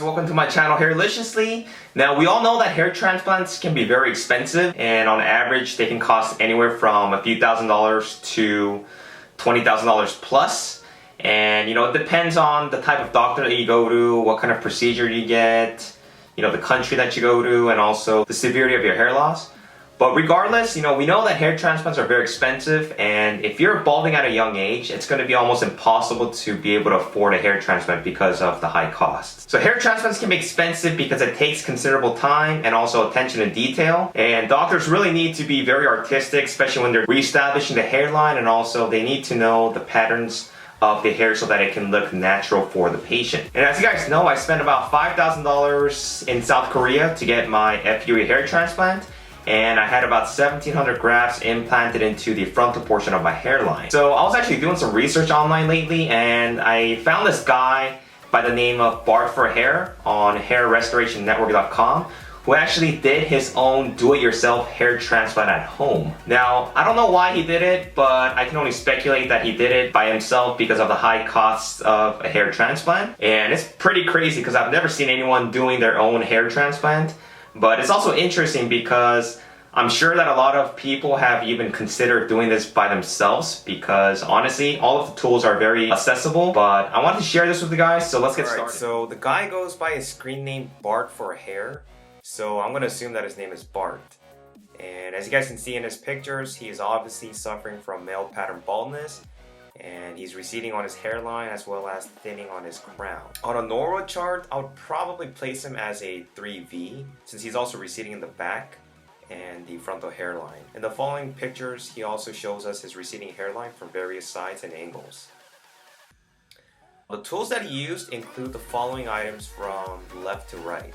Welcome to my channel, Hairliciously. Now, we all know that hair transplants can be very expensive, and on average they can cost anywhere from a few $1,000s to $20,000 plus. And it depends on the type of doctor that you go to, what kind of procedure you get, the country that you go to, and also the severity of your hair loss. But regardless, we know that hair transplants are very expensive, and if you're balding at a young age, it's going to be almost impossible to be able to afford a hair transplant because of the high costs. So hair transplants can be expensive because it takes considerable time and also attention to detail, and doctors really need to be very artistic, especially when they're reestablishing the hairline, and also they need to know the patterns of the hair so that it can look natural for the patient. And as you guys know, I spent about $5,000 in South Korea to get my FUE hair transplant. And I had about 1,700 grafts implanted into the frontal portion of my hairline. So I was actually doing some research online lately, and I found this guy by the name of Bart for Hair on hairrestorationnetwork.com who actually did his own do-it-yourself hair transplant at home. Now, I don't know why he did it, but I can only speculate that he did it by himself because of the high costs of a hair transplant. And it's pretty crazy because I've never seen anyone doing their own hair transplant. But it's also interesting because I'm sure that a lot of people have even considered doing this by themselves, because honestly, all of the tools are very accessible. But I wanted to share this with you guys, so let's get started. So the guy goes by his screen name Bart for Hair, so I'm going to assume that his name is Bart. And as you guys can see in his pictures, he is obviously suffering from male pattern baldness, and he's receding on his hairline as well as thinning on his crown. On a normal chart, I would probably place him as a 3V, since he's also receding in the back and the frontal hairline. In the following pictures, he also shows us his receding hairline from various sides and angles. The tools that he used include the following items from left to right.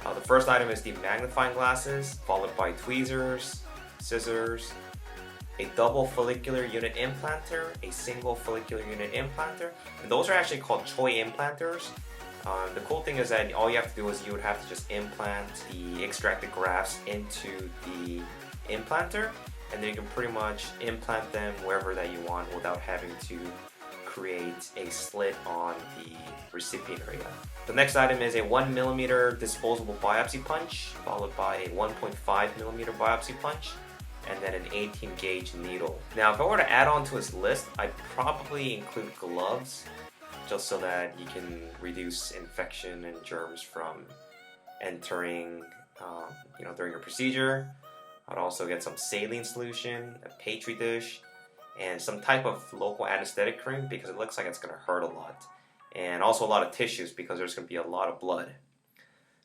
The first item is the magnifying glasses, followed by tweezers, scissors, a double follicular unit implanter, a single follicular unit implanter, and those are actually called Choi implanters. The cool thing is that all you have to do is you would have to just implant the extracted grafts into the implanter, and then you can pretty much implant them wherever that you want without having to create a slit on the recipient area. The next item is a 1mm disposable biopsy punch, followed by a 1.5mm biopsy punch, and then an 18 gauge needle. Now, if I were to add on to his list, I'd probably include gloves, just so that you can reduce infection and germs from entering during your procedure. I'd also get some saline solution, a petri dish, and some type of local anesthetic cream because it looks like it's going to hurt a lot. And also a lot of tissues because there's going to be a lot of blood.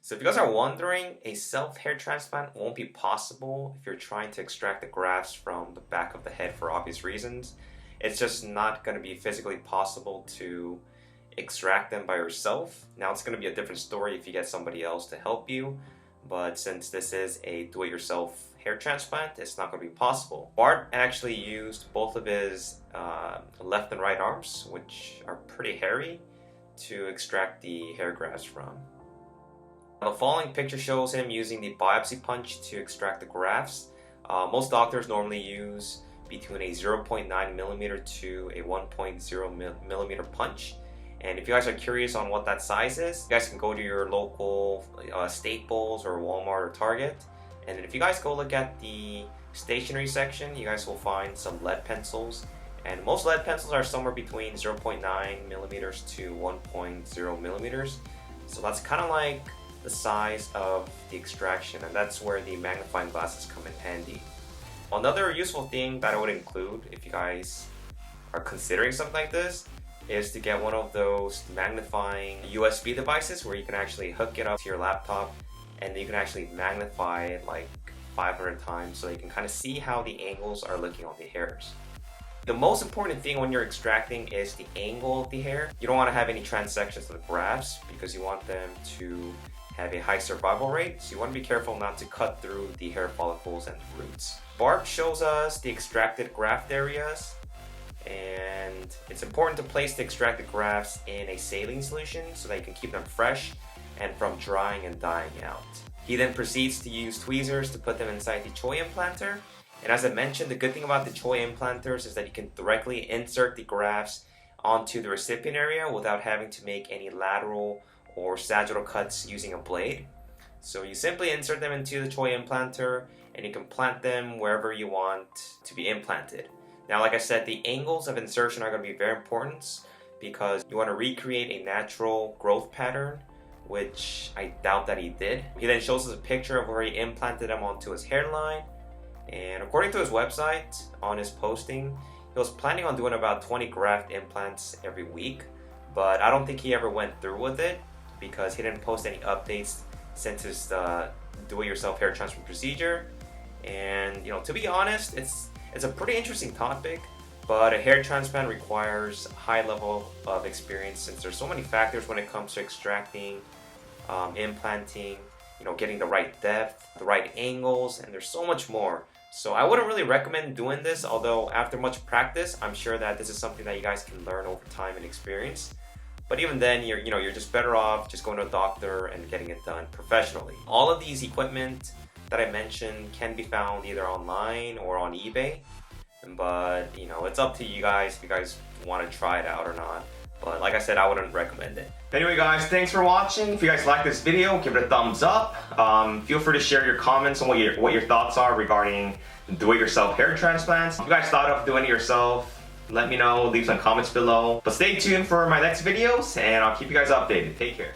So if you guys are wondering, a self-hair transplant won't be possible if you're trying to extract the grafts from the back of the head for obvious reasons. It's just not going to be physically possible to extract them by yourself. Now, it's going to be a different story if you get somebody else to help you, but since this is a do-it-yourself hair transplant, it's not going to be possible. Bart actually used both of his left and right arms, which are pretty hairy, to extract the hair grafts from. The following picture shows him using the biopsy punch to extract the grafts. Most doctors normally use between a 0.9mm to a 1.0mm punch. And if you guys are curious on what that size is, you guys can go to your local Staples or Walmart or Target. And if you guys go look at the stationery section, you guys will find some lead pencils. And most lead pencils are somewhere between 0.9mm to 1.0mm. So that's kind of like the size of the extraction, and that's where the magnifying glasses come in handy. Another useful thing that I would include if you guys are considering something like this is to get one of those magnifying USB devices where you can actually hook it up to your laptop and you can actually magnify it like 500 times so you can kind of see how the angles are looking on the hairs. The most important thing when you're extracting is the angle of the hair. You don't want to have any transections of the grafts because you want them to have a high survival rate, so you want to be careful not to cut through the hair follicles and roots. Bart shows us the extracted graft areas, and it's important to place the extracted grafts in a saline solution so that you can keep them fresh and from drying and dying out. He then proceeds to use tweezers to put them inside the Choi implanter, and as I mentioned, the good thing about the Choi implanters is that you can directly insert the grafts onto the recipient area without having to make any lateral or sagittal cuts using a blade. So you simply insert them into the toy implanter and you can plant them wherever you want to be implanted. Now, like I said, the angles of insertion are going to be very important because you want to recreate a natural growth pattern, which I doubt that he did. He then shows us a picture of where he implanted them onto his hairline. And according to his website, on his posting, he was planning on doing about 20 graft implants every week, but I don't think he ever went through with it because he didn't post any updates since his do-it-yourself hair transplant procedure. And to be honest, it's a pretty interesting topic, but a hair transplant requires a high level of experience since there's so many factors when it comes to extracting, implanting, getting the right depth, the right angles, and there's so much more. So I wouldn't really recommend doing this, although after much practice, I'm sure that this is something that you guys can learn over time and experience. But even then, you're just better off just going to a doctor and getting it done professionally. All of these equipment that I mentioned can be found either online or on eBay. But, it's up to you guys if you guys want to try it out or not. But like I said, I wouldn't recommend it. Anyway guys, thanks for watching. If you guys like this video, give it a thumbs up. Feel free to share your comments on what your thoughts are regarding do-it-yourself hair transplants. If you guys thought of doing it yourself, let me know, leave some comments below. But stay tuned for my next videos and I'll keep you guys updated. Take care.